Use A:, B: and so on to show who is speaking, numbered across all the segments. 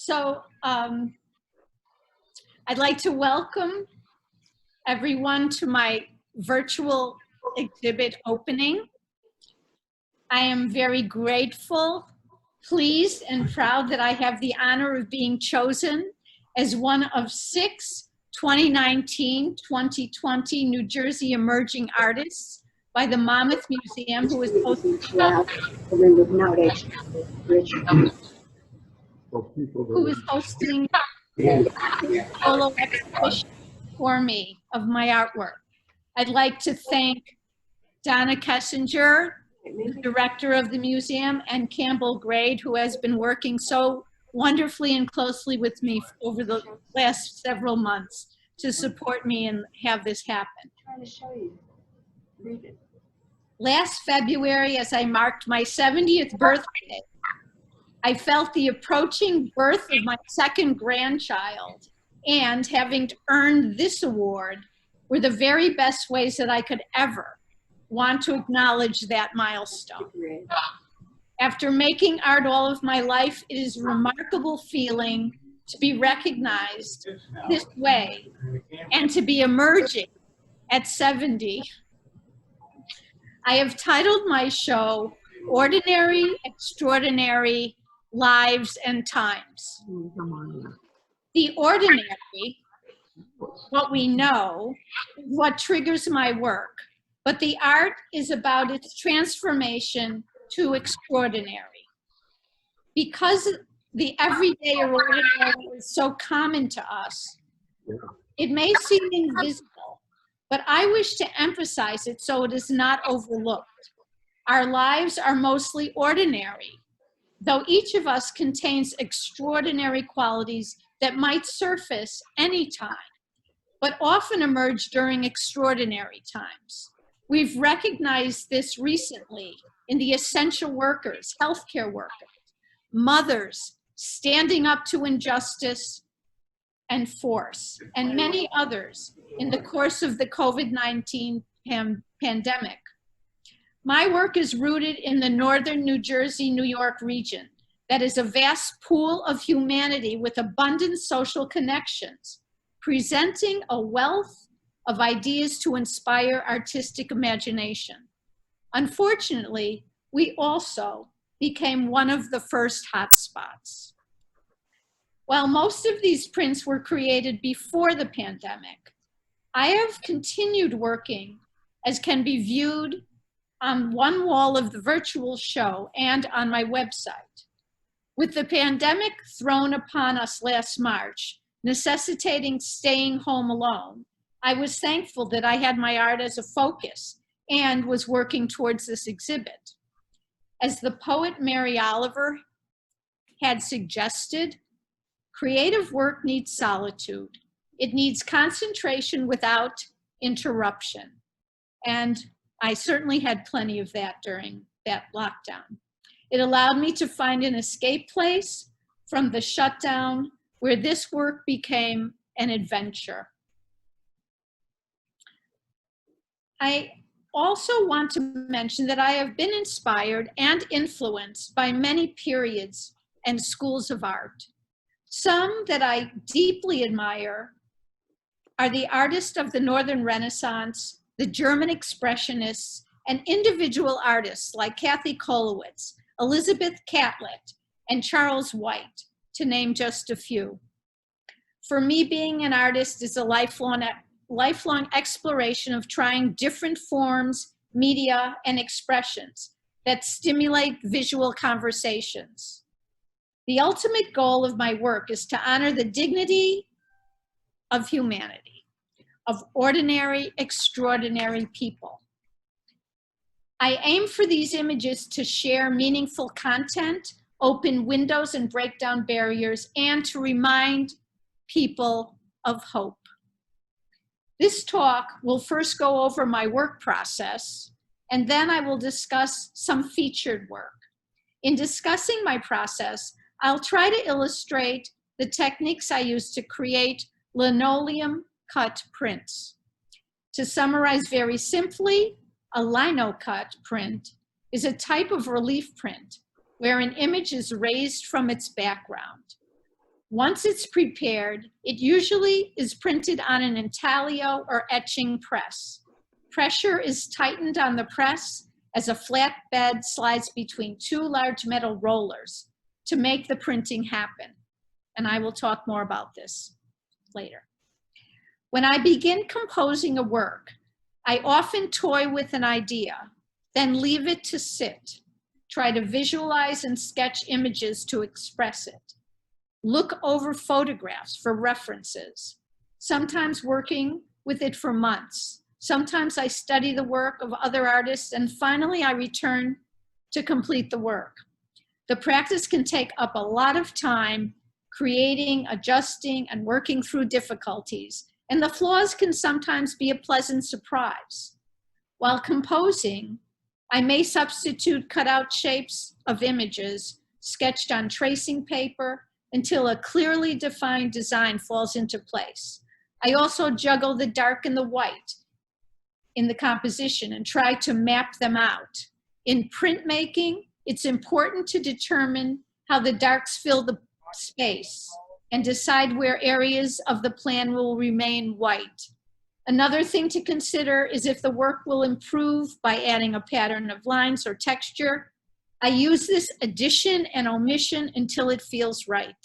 A: I'd like to welcome everyone to my virtual exhibit opening. I am very grateful, pleased, and proud that I have the honor of being chosen as one of 6 2019-2020 New Jersey Emerging Artists by the Monmouth Museum, who is hosting a solo exhibition for me of my artwork. I'd like to thank Donna Kessinger, the director of the museum, and Campbell Grade, who has been working so wonderfully and closely with me over the last several months to support me and have this happen.
B: I'm trying to show you. Read it.
A: Last February, as I marked my 70th birthday, I felt the approaching birth of my second grandchild, and having earned this award were the very best ways that I could ever want to acknowledge that milestone. After making art all of my life, it is a remarkable feeling to be recognized this way and to be emerging at 70. I have titled my show, Ordinary, Extraordinary Lives and Times. The ordinary, what we know, is what triggers my work, but the art is about its transformation to extraordinary. Because the everyday or ordinary is so common to us, it may seem invisible, but I wish to emphasize it so it is not overlooked. Our lives are mostly ordinary, though each of us contains extraordinary qualities that might surface anytime, but often emerge during extraordinary times. We've recognized this recently in the essential workers, healthcare workers, mothers standing up to injustice and force, and many others in the course of the COVID-19 pandemic. My work is rooted in the northern New Jersey, New York region that is a vast pool of humanity with abundant social connections, presenting a wealth of ideas to inspire artistic imagination. Unfortunately, we also became one of the first hotspots. While most of these prints were created before the pandemic, I have continued working, as can be viewed on one wall of the virtual show and on my website. With the pandemic thrown upon us last March, necessitating staying home alone, I was thankful that I had my art as a focus and was working towards this exhibit. As the poet Mary Oliver had suggested, creative work needs solitude. It needs concentration without interruption. And I certainly had plenty of that during that lockdown. It allowed me to find an escape place from the shutdown where this work became an adventure. I also want to mention that I have been inspired and influenced by many periods and schools of art. Some that I deeply admire are the artists of the Northern Renaissance, the German Expressionists, and individual artists like Kathy Kolowitz, Elizabeth Catlett, and Charles White, to name just a few. For me, being an artist is a lifelong exploration of trying different forms, media, and expressions that stimulate visual conversations. The ultimate goal of my work is to honor the dignity of humanity, of ordinary, extraordinary people. I aim for these images to share meaningful content, open windows and break down barriers, and to remind people of hope. This talk will first go over my work process, and then I will discuss some featured work. In discussing my process, I'll try to illustrate the techniques I use to create linoleum cut prints. To summarize very simply, a lino cut print is a type of relief print where an image is raised from its background. Once it's prepared, it usually is printed on an intaglio or etching press. Pressure is tightened on the press as a flat bed slides between two large metal rollers to make the printing happen. And I will talk more about this later. When I begin composing a work, I often toy with an idea, then leave it to sit, try to visualize and sketch images to express it, look over photographs for references, sometimes working with it for months. Sometimes I study the work of other artists, and finally I return to complete the work. The practice can take up a lot of time, creating, adjusting, and working through difficulties, and the flaws can sometimes be a pleasant surprise. While composing, I may substitute cutout shapes of images sketched on tracing paper until a clearly defined design falls into place. I also juggle the dark and the white in the composition and try to map them out. In printmaking, it's important to determine how the darks fill the space and decide where areas of the plan will remain white. Another thing to consider is if the work will improve by adding a pattern of lines or texture. I use this addition and omission until it feels right.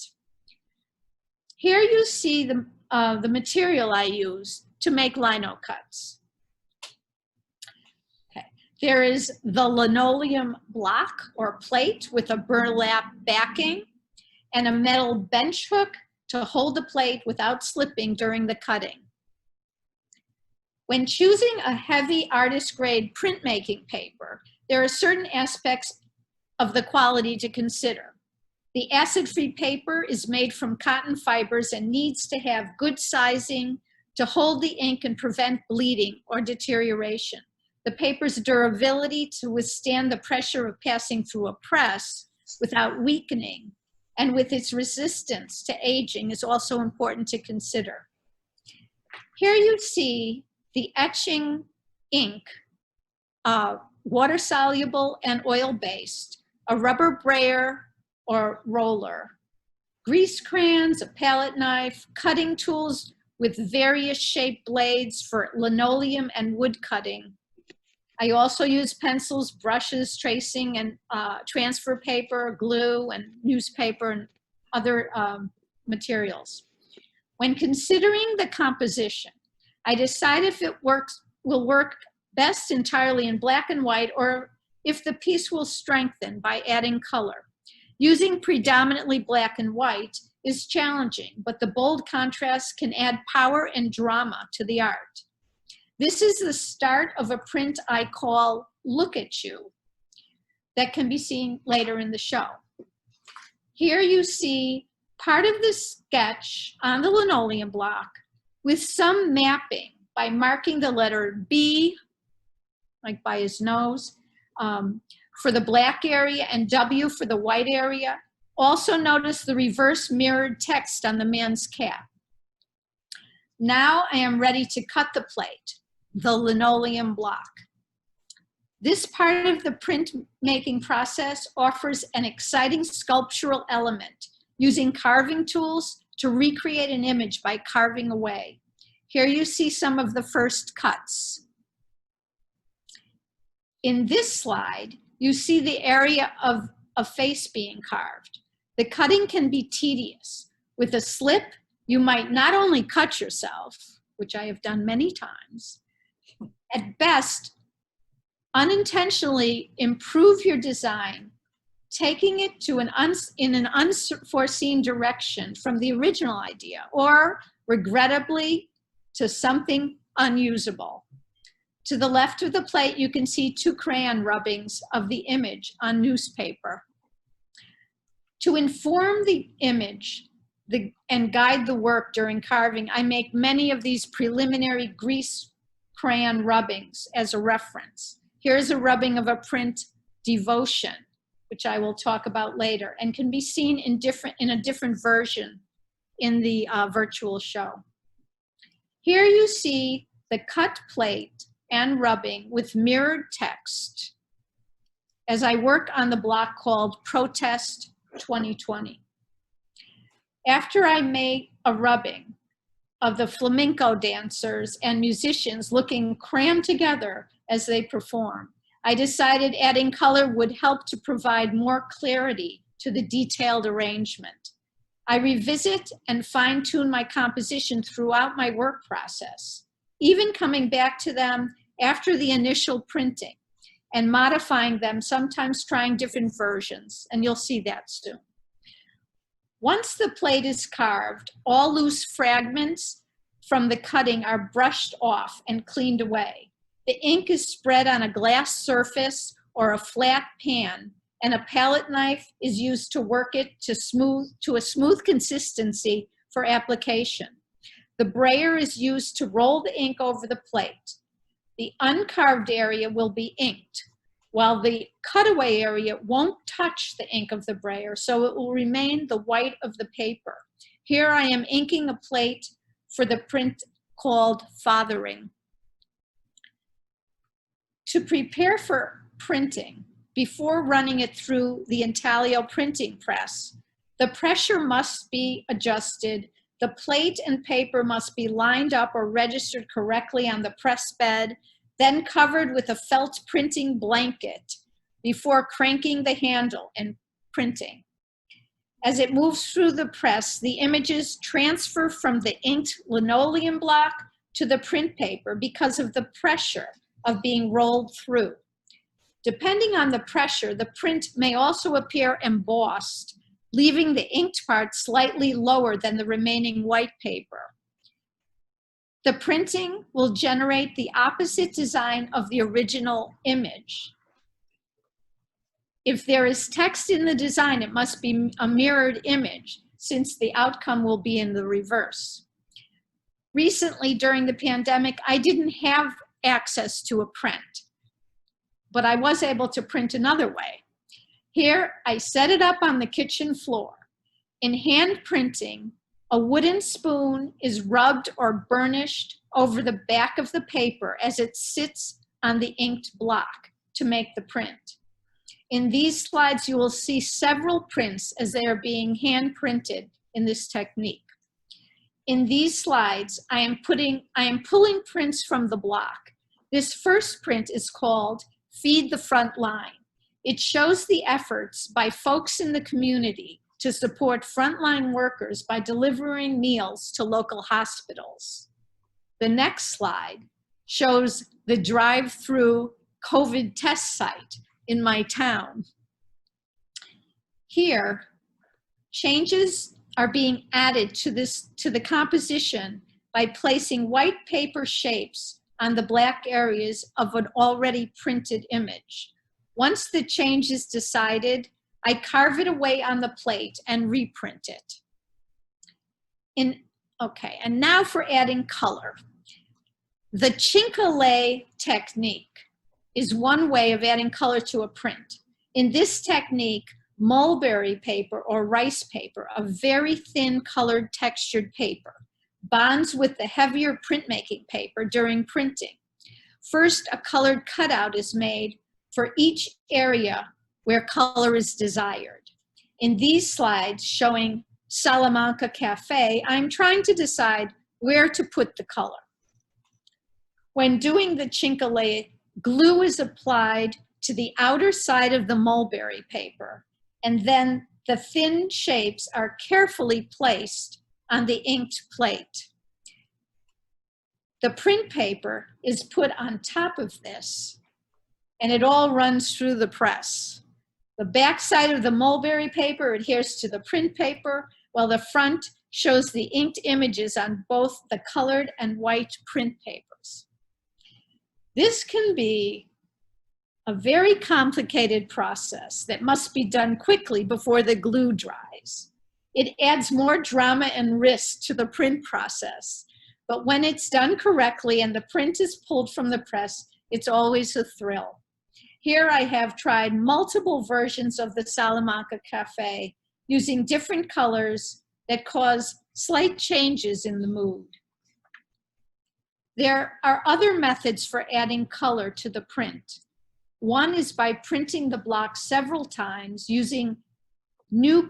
A: Here you see the material I use to make lino cuts. Okay. There is the linoleum block or plate with a burlap backing and a metal bench hook to hold the plate without slipping during the cutting. When choosing a heavy artist grade printmaking paper, there are certain aspects of the quality to consider. The acid-free paper is made from cotton fibers and needs to have good sizing to hold the ink and prevent bleeding or deterioration. The paper's durability to withstand the pressure of passing through a press without weakening and with its resistance to aging is also important to consider. Here you see the Etching Ink, water-soluble and oil-based, a rubber brayer or roller, grease crayons, a palette knife, cutting tools with various shaped blades for linoleum and wood cutting. I also use pencils, brushes, tracing, and transfer paper, glue, and newspaper, and other materials. When considering the composition, I decide if it will work best entirely in black and white, or if the piece will strengthen by adding color. Using predominantly black and white is challenging, but the bold contrast can add power and drama to the art. This is the start of a print I call Look at You that can be seen later in the show. Here you see part of the sketch on the linoleum block with some mapping by marking the letter B, like by his nose, for the black area and W for the white area. Also notice the reverse mirrored text on the man's cap. Now I am ready to cut the plate, the linoleum block. This part of the printmaking process offers an exciting sculptural element, using carving tools to recreate an image by carving away. Here you see some of the first cuts. In this slide, you see the area of a face being carved. The cutting can be tedious. With a slip, you might not only cut yourself, which I have done many times, at best, unintentionally improve your design, taking it to in an unforeseen direction from the original idea, or regrettably to something unusable. To the left of the plate, you can see 2 crayon rubbings of the image on newspaper. To inform the image and guide the work during carving, I make many of these preliminary grease crayon rubbings as a reference. Here's a rubbing of a print, Devotion, which I will talk about later, and can be seen in a different version in the virtual show. Here you see the cut plate and rubbing with mirrored text as I work on the block called Protest 2020. After I made a rubbing of the flamenco dancers and musicians looking crammed together as they perform, I decided adding color would help to provide more clarity to the detailed arrangement. I revisit and fine-tune my composition throughout my work process, even coming back to them after the initial printing and modifying them, sometimes trying different versions, and you'll see that soon. Once the plate is carved, all loose fragments from the cutting are brushed off and cleaned away. The ink is spread on a glass surface or a flat pan, and a palette knife is used to work it to a smooth consistency for application. The brayer is used to roll the ink over the plate. The uncarved area will be inked, while the cutaway area won't touch the ink of the brayer, so it will remain the white of the paper. Here I am inking a plate for the print called Fathering. To prepare for printing, before running it through the intaglio printing press, the pressure must be adjusted. The plate and paper must be lined up or registered correctly on the press bed, then covered with a felt printing blanket before cranking the handle and printing. As it moves through the press, the images transfer from the inked linoleum block to the print paper because of the pressure of being rolled through. Depending on the pressure, the print may also appear embossed, leaving the inked part slightly lower than the remaining white paper. The printing will generate the opposite design of the original image. If there is text in the design, it must be a mirrored image, since the outcome will be in the reverse. Recently, during the pandemic, I didn't have access to a print, but I was able to print another way. Here, I set it up on the kitchen floor. In hand printing, a wooden spoon is rubbed or burnished over the back of the paper as it sits on the inked block to make the print. In these slides, you will see several prints as they are being hand printed in this technique. In these slides, I am pulling prints from the block. This first print is called Feed the Front Line. It shows the efforts by folks in the community to support frontline workers by delivering meals to local hospitals. The next slide shows the drive-through COVID test site in my town. Here, changes are being added to the composition by placing white paper shapes on the black areas of an already printed image. Once the change is decided, I carve it away on the plate and reprint it. Okay, and now for adding color. The chinkale technique is one way of adding color to a print. In this technique, mulberry paper or rice paper, a very thin colored textured paper, bonds with the heavier printmaking paper during printing. First, a colored cutout is made for each area where color is desired. In these slides showing Salamanca Cafe, I'm trying to decide where to put the color. When doing the chinkale, glue is applied to the outer side of the mulberry paper, and then the thin shapes are carefully placed on the inked plate. The print paper is put on top of this, and it all runs through the press. The back side of the mulberry paper adheres to the print paper, while the front shows the inked images on both the colored and white print papers. This can be a very complicated process that must be done quickly before the glue dries. It adds more drama and risk to the print process, but when it's done correctly and the print is pulled from the press, it's always a thrill. Here I have tried multiple versions of the Salamanca Cafe using different colors that cause slight changes in the mood. There are other methods for adding color to the print. One is by printing the block several times using new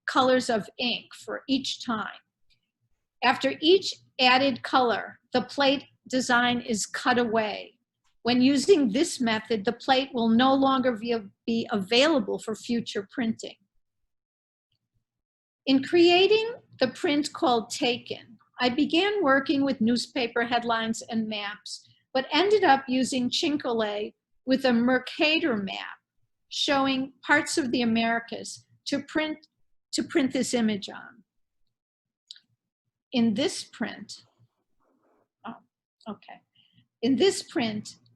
A: colors of ink for each time. After each added color, the plate design is cut away. When using this method, the plate will no longer be available for future printing. In creating the print called Taken, I began working with newspaper headlines and maps, but ended up using Chinkole with a Mercator map showing parts of the Americas to print this image on. In this print,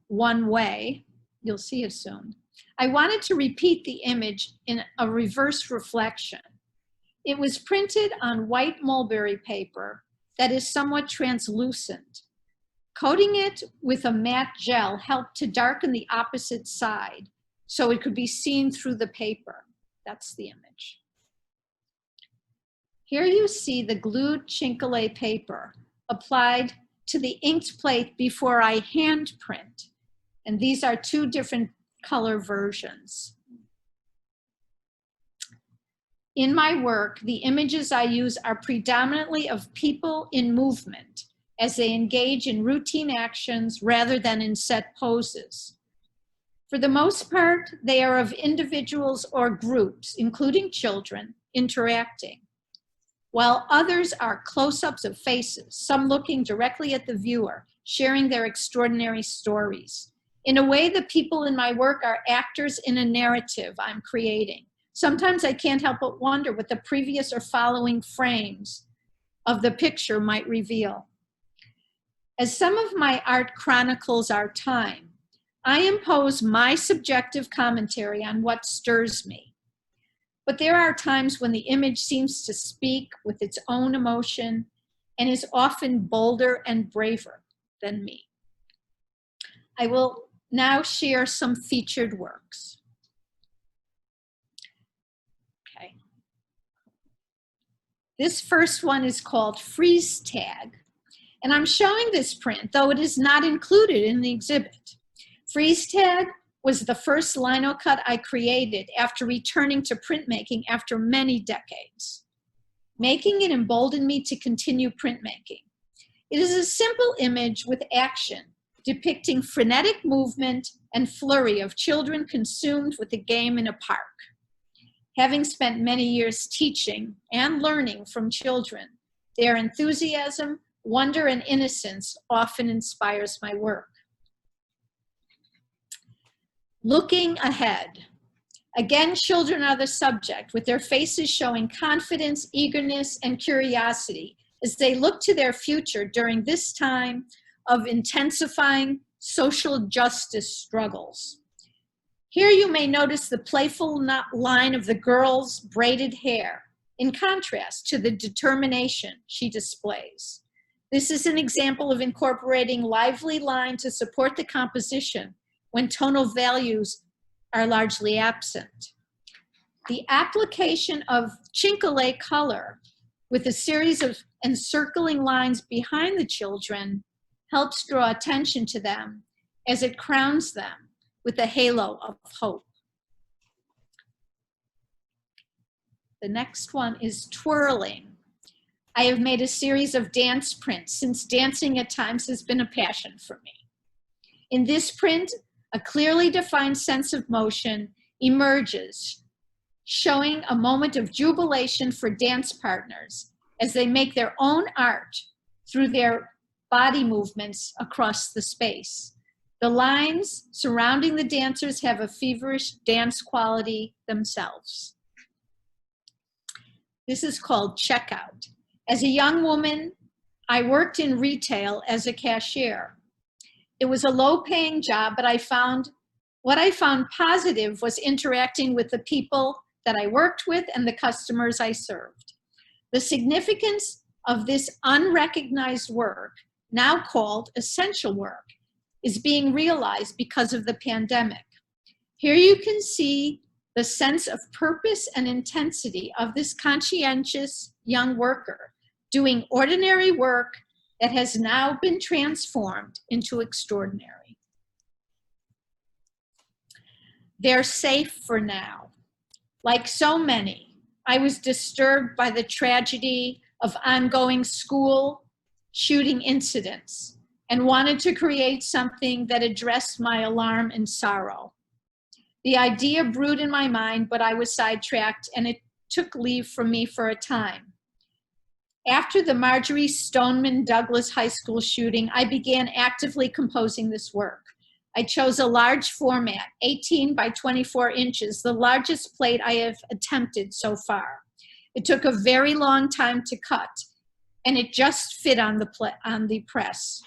A: One Way, you'll see it soon, I wanted to repeat the image in a reverse reflection. It was printed on white mulberry paper that is somewhat translucent. Coating it with a matte gel helped to darken the opposite side so it could be seen through the paper. That's the image. Here you see the glued Chinkole paper applied to the inked plate before I hand print. And these are two different color versions. In my work, the images I use are predominantly of people in movement as they engage in routine actions rather than in set poses. For the most part, they are of individuals or groups, including children, interacting, while others are close-ups of faces, some looking directly at the viewer, sharing their extraordinary stories. In a way, the people in my work are actors in a narrative I'm creating. Sometimes I can't help but wonder what the previous or following frames of the picture might reveal. As some of my art chronicles our time, I impose my subjective commentary on what stirs me. But there are times when the image seems to speak with its own emotion and is often bolder and braver than me. I will now share some featured works. Okay. This first one is called Freeze Tag, and I'm showing this print, though it is not included in the exhibit. Freeze Tag was the first lino cut I created after returning to printmaking after many decades. Making it emboldened me to continue printmaking. It is a simple image with action, depicting frenetic movement and flurry of children consumed with a game in a park. Having spent many years teaching and learning from children, their enthusiasm, wonder, and innocence often inspires my work. Looking ahead. Again, children are the subject, with their faces showing confidence, eagerness, and curiosity as they look to their future during this time of intensifying social justice struggles. Here you may notice the playful line of the girl's braided hair, in contrast to the determination she displays. This is an example of incorporating lively line to support the composition when tonal values are largely absent. The application of Chinkole color with a series of encircling lines behind the children helps draw attention to them as it crowns them with a halo of hope. The next one is Twirling. I have made a series of dance prints since dancing at times has been a passion for me. In this print, a clearly defined sense of motion emerges, showing a moment of jubilation for dance partners as they make their own art through their body movements across the space. The lines surrounding the dancers have a feverish dance quality themselves. This is called Checkout. As a young woman, I worked in retail as a cashier. It was a low-paying job, but what I found positive was interacting with the people that I worked with and the customers I served. The significance of this unrecognized work, now called essential work, is being realized because of the pandemic. Here you can see the sense of purpose and intensity of this conscientious young worker doing ordinary work that has now been transformed into extraordinary. They're safe for now. Like so many, I was disturbed by the tragedy of ongoing school shooting incidents and wanted to create something that addressed my alarm and sorrow. The idea brewed in my mind, but I was sidetracked and it took leave from me for a time. After the Marjorie Stoneman Douglas High School shooting, I began actively composing this work. I chose a large format, 18 by 24 inches, the largest plate I have attempted so far. It took a very long time to cut, and it just fit on the press.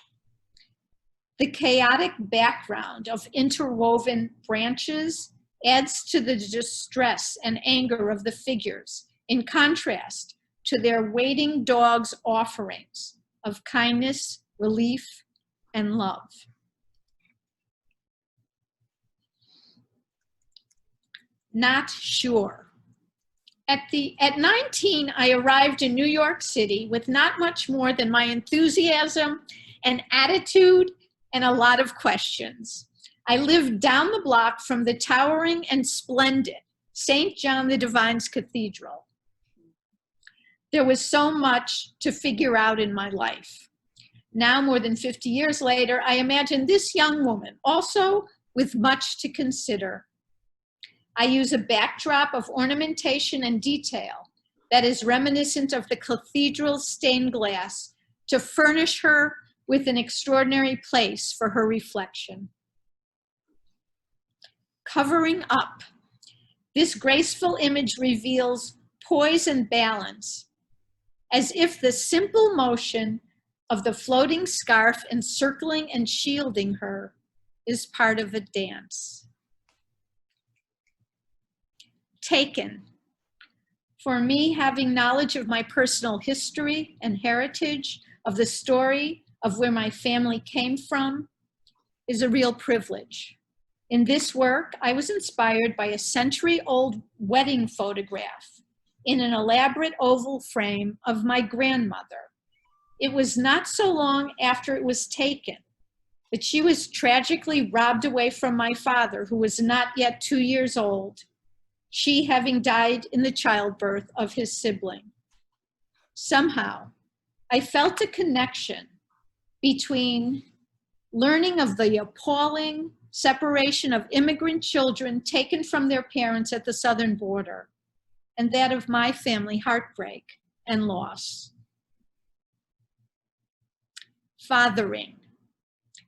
A: The chaotic background of interwoven branches adds to the distress and anger of the figures, in contrast to their waiting dogs' offerings of kindness, relief, and love. Not sure. At 19, I arrived in New York City with not much more than my enthusiasm and attitude and a lot of questions. I lived down the block from the towering and splendid St. John the Divine's Cathedral. There was so much to figure out in my life. Now, more than 50 years later, I imagine this young woman also with much to consider. I use a backdrop of ornamentation and detail that is reminiscent of the cathedral's stained glass to furnish her with an extraordinary place for her reflection. Covering up. This graceful image reveals poise and balance, as if the simple motion of the floating scarf encircling and shielding her is part of a dance. Taken. For me, having knowledge of my personal history and heritage, of the story of where my family came from, is a real privilege. In this work, I was inspired by a century-old wedding photograph in an elaborate oval frame of my grandmother. It was not so long after it was taken that she was tragically robbed away from my father, who was not yet 2 years old, she having died in the childbirth of his sibling. Somehow, I felt a connection between learning of the appalling separation of immigrant children taken from their parents at the southern border and that of my family heartbreak and loss. Fathering.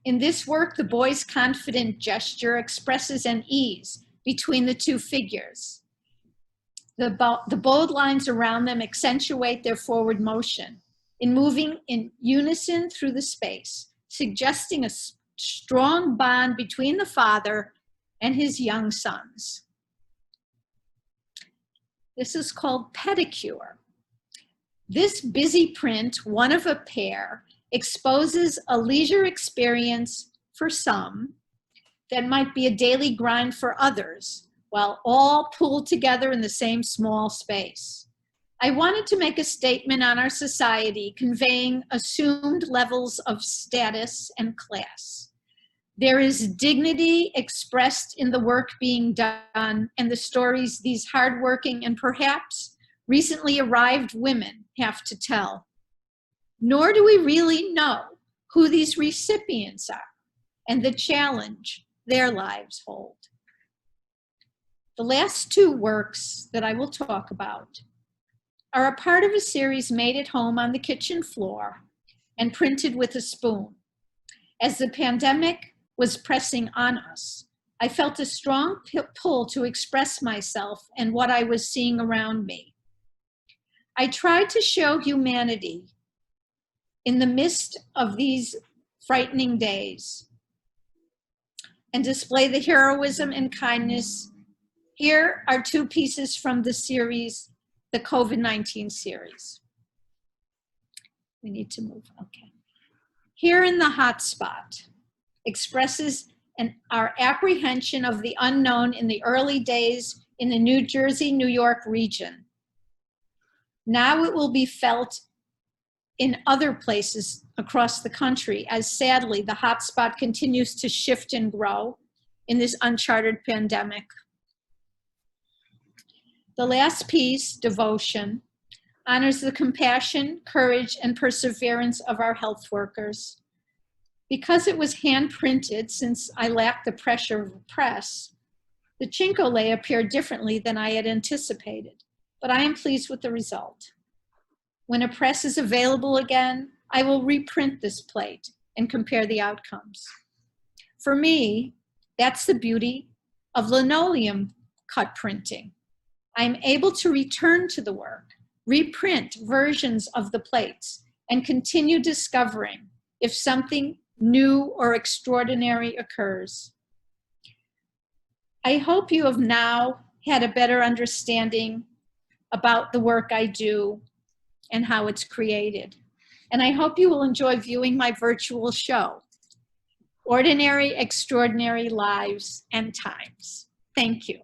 A: In this work, the boy's confident gesture expresses an ease between the two figures. The bold lines around them accentuate their forward motion in moving in unison through the space, suggesting a strong bond between the father and his young sons. This is called pedicure. This busy print, one of a pair, exposes a leisure experience for some that might be a daily grind for others, while all pulled together in the same small space. I wanted to make a statement on our society, conveying assumed levels of status and class. There is dignity expressed in the work being done and the stories these hardworking and perhaps recently arrived women have to tell. Nor do we really know who these recipients are and the challenge their lives hold. The last two works that I will talk about are a part of a series made at home on the kitchen floor and printed with a spoon. As the pandemic was pressing on us, I felt a strong pull to express myself and what I was seeing around me. I tried to show humanity in the midst of these frightening days and display the heroism and kindness. Here are two pieces from the series, the COVID-19 series. We need to move, okay. Here in the Hotspot expresses our apprehension of the unknown in the early days in the New Jersey, New York region. Now it will be felt in other places across the country, as sadly the hotspot continues to shift and grow in this uncharted pandemic. The last piece, Devotion, honors the compassion, courage, and perseverance of our health workers. Because it was hand-printed, since I lacked the pressure of a press, the Chinkole appeared differently than I had anticipated, but I am pleased with the result. When a press is available again, I will reprint this plate and compare the outcomes. For me, that's the beauty of linoleum cut printing. I'm able to return to the work, reprint versions of the plates, and continue discovering if something new or extraordinary occurs. I hope you have now had a better understanding about the work I do and how it's created. And I hope you will enjoy viewing my virtual show, Ordinary, Extraordinary Lives and Times. Thank you.